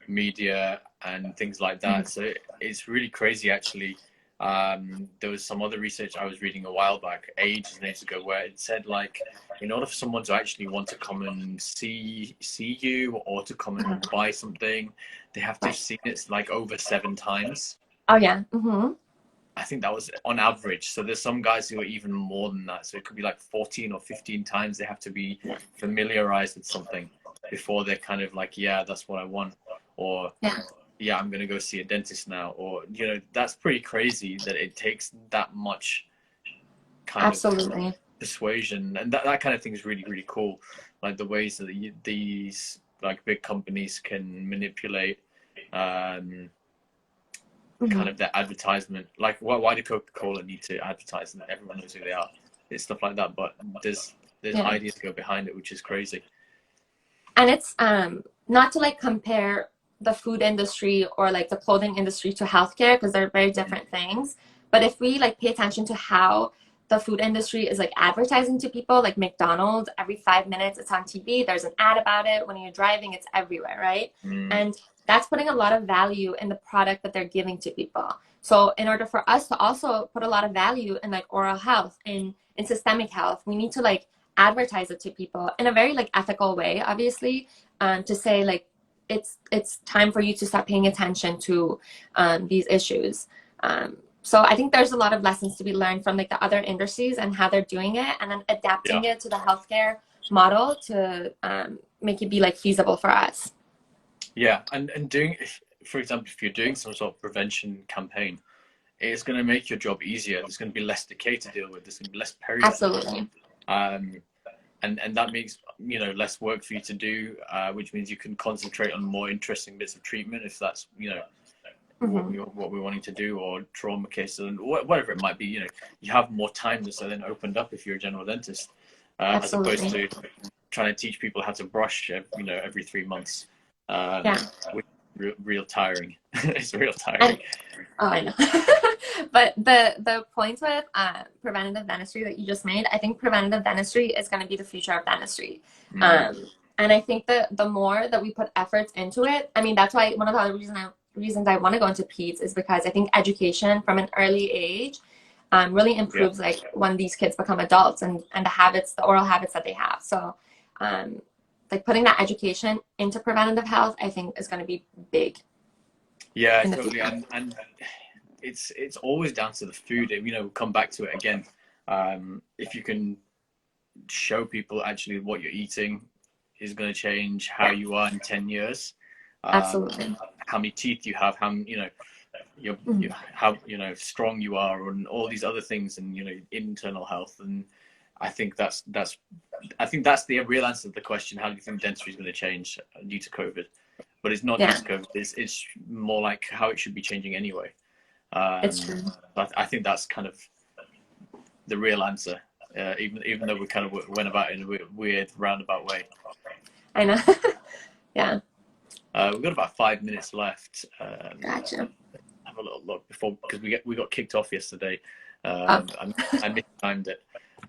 media and things like that. So it's really crazy actually. There was some other research I was reading a while back, ages and ages ago, where it said like in order for someone to actually want to come and see you or to come and buy something, they have to have seen it like over 7 times. Oh yeah. I think that was on average. So there's some guys who are even more than that. So it could be like 14 or 15 times they have to be familiarized with something before they're kind of like, yeah, that's what I want. Or yeah, I'm going to go see a dentist now. Or, you know, that's pretty crazy that it takes that much kind of persuasion. And that kind of thing is really, really cool. Like the ways that these like big companies can manipulate kind of their advertisement. Like why do Coca-Cola need to advertise and everyone knows who they are? It's stuff like that, but there's ideas to go behind it, which is crazy. And it's not to like compare the food industry or like the clothing industry to healthcare, because they're very different things. But if we like pay attention to how the food industry is like advertising to people, like McDonald's, every 5 minutes it's on TV, there's an ad about it. When you're driving, it's everywhere, right? And that's putting a lot of value in the product that they're giving to people. So in order for us to also put a lot of value in like oral health, in systemic health, we need to like advertise it to people in a very like ethical way, obviously, to say like it's time for you to start paying attention to these issues. So I think there's a lot of lessons to be learned from like the other industries and how they're doing it, and then adapting it to the healthcare model to make it be like feasible for us. Yeah, and doing, for example, if you're doing some sort of prevention campaign, it's going to make your job easier. There's going to be less decay to deal with. There's going to be less peri. Absolutely. And that makes, you know, less work for you to do, which means you can concentrate on more interesting bits of treatment if that's, you know, what we're wanting to do, or trauma cases and whatever it might be. You know, you have more time that's then opened up if you're a general dentist, as opposed to trying to teach people how to brush, you know, every 3 months. Which is real tiring. It's real tiring. I know. But the points with preventative dentistry that you just made, I think preventative dentistry is going to be the future of dentistry. And I think that the more that we put efforts into it, I mean, that's why one of the other reasons I want to go into peds is because I think education from an early age really improves like when these kids become adults and the oral habits that they have. So like putting that education into preventative health, I think is going to be big. Yeah, totally. And it's always down to the food. You know, we'll come back to it again. If you can show people actually what you're eating is going to change how you are in 10 years. Absolutely. How many teeth you have, how, you know, how, you know, strong you are, and all these other things, and, you know, internal health. And I think that's the real answer to the question: how do you think dentistry is going to change due to COVID? But it's not due to COVID. It's more like how it should be changing anyway. It's true. But I think that's kind of the real answer, even though we kind of went about it in a weird roundabout way. I know. Yeah. We've got about 5 minutes left. Gotcha. Have a little look because we got kicked off yesterday. I mistimed it.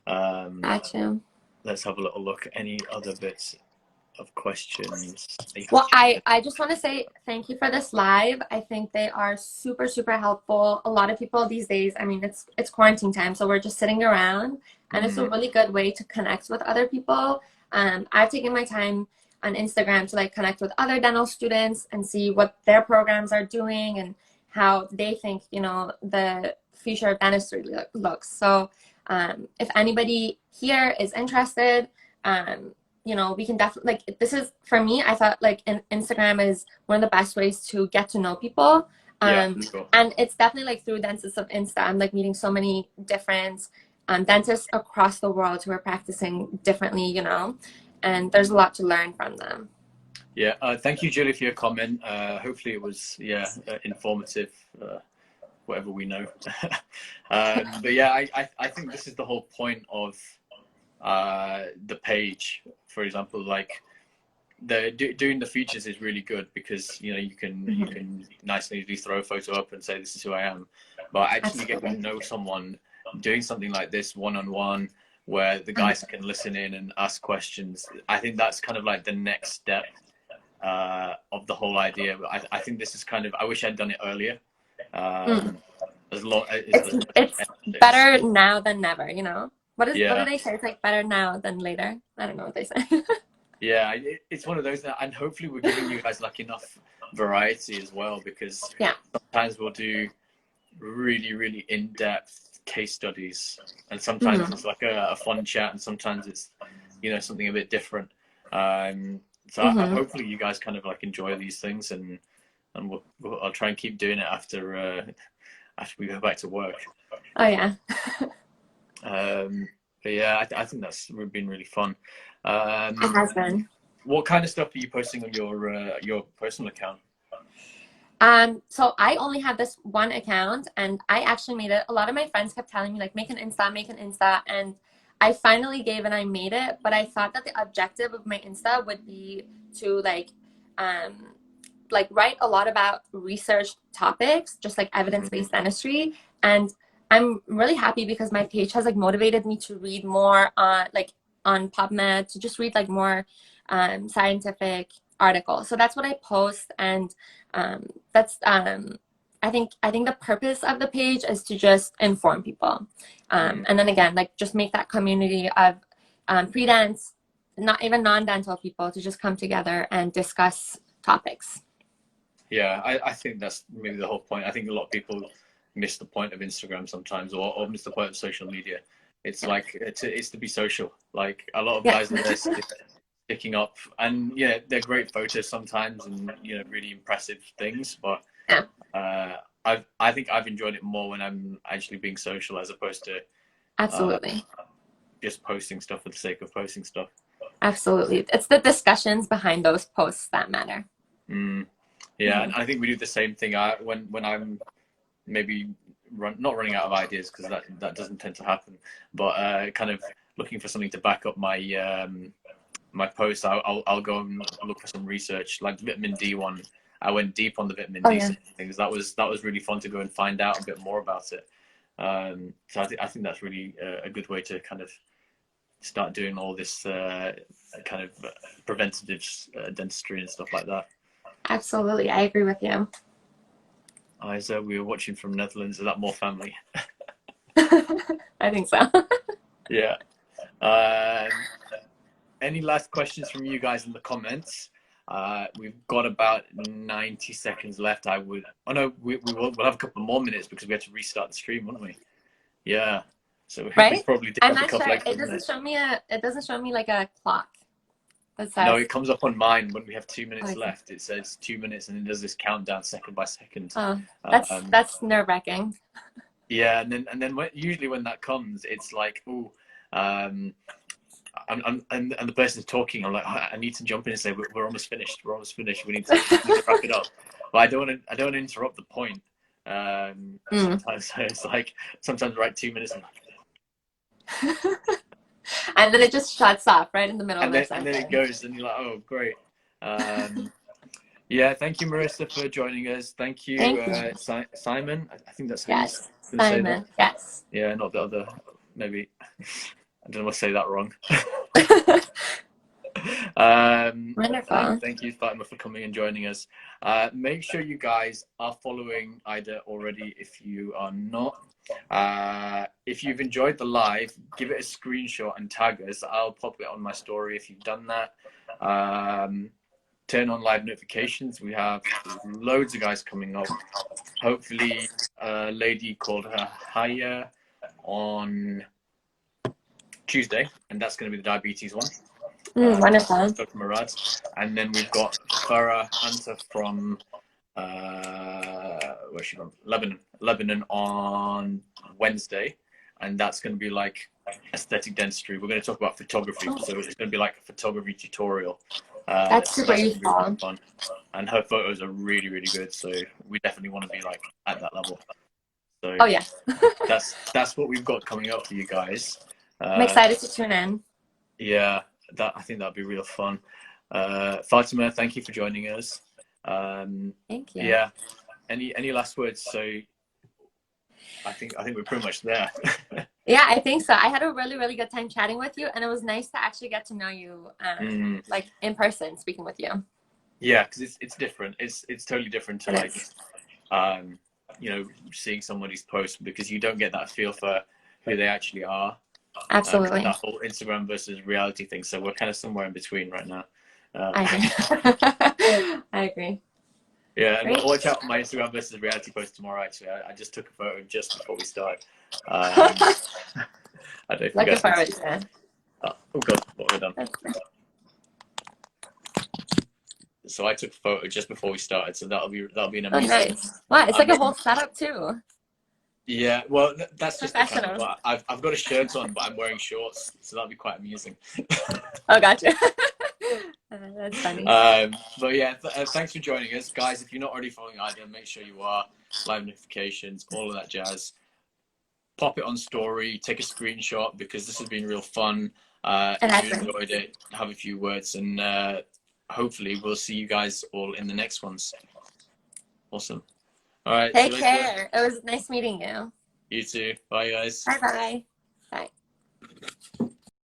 Gotcha. Let's have a little look. Any other bits of questions? Well, I just want to say thank you for this live. I think they are super, super helpful. A lot of people these days, I mean, it's quarantine time, so we're just sitting around, and it's a really good way to connect with other people. I've taken my time on Instagram to like connect with other dental students and see what their programs are doing and how they think, you know, the future of dentistry looks. So if anybody here is interested, you know, we can definitely, like, this is, for me, I thought like Instagram is one of the best ways to get to know people. Cool. And it's definitely like through Dentists of Insta, I'm like meeting so many different dentists across the world who are practicing differently, you know, and there's a lot to learn from them. Yeah, thank you, Julie, for your comment. Hopefully it was, informative, whatever we know. But yeah, I think this is the whole point of the page. For example, like doing the features is really good because, you know, you can nice and easily throw a photo up and say this is who I am. But actually getting to know someone, doing something like this one-on-one, where the guys can listen in and ask questions, I think that's kind of like the next step of the whole idea. But I think this is kind of, I wish I'd done it earlier. It's better now than never, you know? What do they say? It's like better now than later. I don't know what they say. Yeah, it's one of those, and hopefully we're giving you guys like enough variety as well, because sometimes we'll do really, really in-depth case studies, and sometimes it's like a fun chat, and sometimes it's, you know, something a bit different. So hopefully you guys kind of like enjoy these things, and I'll try and keep doing it after we go back to work. Oh yeah. But yeah, I think that's been really fun. It has been. What kind of stuff are you posting on your personal account? So I only have this one account, and I actually made it. A lot of my friends kept telling me like, make an Insta, and I finally gave and I made it. But I thought that the objective of my Insta would be to like write a lot about research topics, just like evidence-based dentistry. And I'm really happy because my page has like motivated me to read more on PubMed, to just read like more scientific articles. So that's what I post, and that's I think the purpose of the page is to just inform people, and then again, like just make that community of pre-dents, not even non-dental people, to just come together and discuss topics. Yeah, I think that's maybe the whole point. I think a lot of people miss the point of Instagram sometimes, or miss the point of social media. It's like it's to be social. Like a lot of guys are there sticking up, and yeah, they're great photos sometimes, and really impressive things. But I think I've enjoyed it more when I'm actually being social as opposed to Absolutely. Just posting stuff for the sake of posting stuff. Absolutely. It's the discussions behind those posts that matter. Yeah, and I think we do the same thing. When I'm maybe not running out of ideas, because that doesn't tend to happen, but kind of looking for something to back up my my posts. I'll go and look for some research, like the vitamin D one. I went deep on the vitamin D things. That was really fun to go and find out a bit more about it. So I think that's really a good way to kind of start doing all this kind of preventative dentistry and stuff like that. Absolutely, I agree with you. Isa, we were watching from Netherlands. Is that more family? I think so. Yeah. Any last questions from you guys in the comments? We've got about 90 seconds left. We'll have a couple more minutes because we had to restart the stream, won't we? Yeah. So we probably did I'm have a not couple sure. extra It doesn't minutes. show me it doesn't show me like a clock. No, it comes up on mine when we have 2 minutes left. It says 2 minutes, and it does this countdown second by second. Oh, that's nerve-wracking. Yeah, and then usually when that comes, it's like, oh, and the person's talking. I'm like, I need to jump in and say we're almost finished. We're almost finished. We need to wrap it up. But I don't want to interrupt the point. Sometimes so it's like write 2 minutes. And then it just shuts off right in the middle of the sentence. And then it goes, and you're like, oh, great. Yeah, thank you, Marissa, for joining us. Thank you, Simon. I think that's how you say that. Yes. Yeah, not the other. Maybe I don't want to say that wrong. Wonderful. And thank you, Fatima, for coming and joining us. Make sure you guys are following Ida already if you are not. If you've enjoyed the live, give it a screenshot and tag us. I'll pop it on my story if you've done that. Turn on live notifications. We have loads of guys coming up. Hopefully a lady called Haya on Tuesday, and that's going to be the diabetes one. Wonderful. Dr. Murad. And then we've got Farah Anta from where's she from? Lebanon on Wednesday, and that's going to be like aesthetic dentistry. We're going to talk about photography, so it's going to be like a photography tutorial. That's super useful. Fun. And her photos are really, really good, so we definitely want to be like at that level. So that's what we've got coming up for you guys. I'm excited to tune in. Yeah, I think that'd be real fun. Fatima, thank you for joining us. Thank you. Yeah. Any last words? So I think we're pretty much there. Yeah, I think so. I had a really, really good time chatting with you, and it was nice to actually get to know you, like in person, speaking with you. Yeah, because it's different. It's totally different to seeing somebody's post, because you don't get that feel for who they actually are. Absolutely. That whole Instagram versus reality thing. So we're kind of somewhere in between right now. I agree. I agree. Yeah, and watch out for my Instagram versus reality post tomorrow. Actually, I just took a photo just before we started. I don't Looking forward to it. Oh God, what have I done? So I took a photo just before we started. So that'll be an amazing. Oh, nice. Wow, it's like a whole setup too. Yeah, well, that's just professional. I've got a shirt on, but I'm wearing shorts, so that'll be quite amusing. Oh, gotcha. That's funny. But yeah, thanks for joining us, guys. If you're not already following Ida, make sure you are. Live notifications, all of that jazz. Pop it on story. Take a screenshot, because this has been real fun. If you enjoyed it, have a few words, and hopefully we'll see you guys all in the next ones. Awesome. All right. Take care. It was nice meeting you. You too. Bye, guys. Bye-bye. Bye.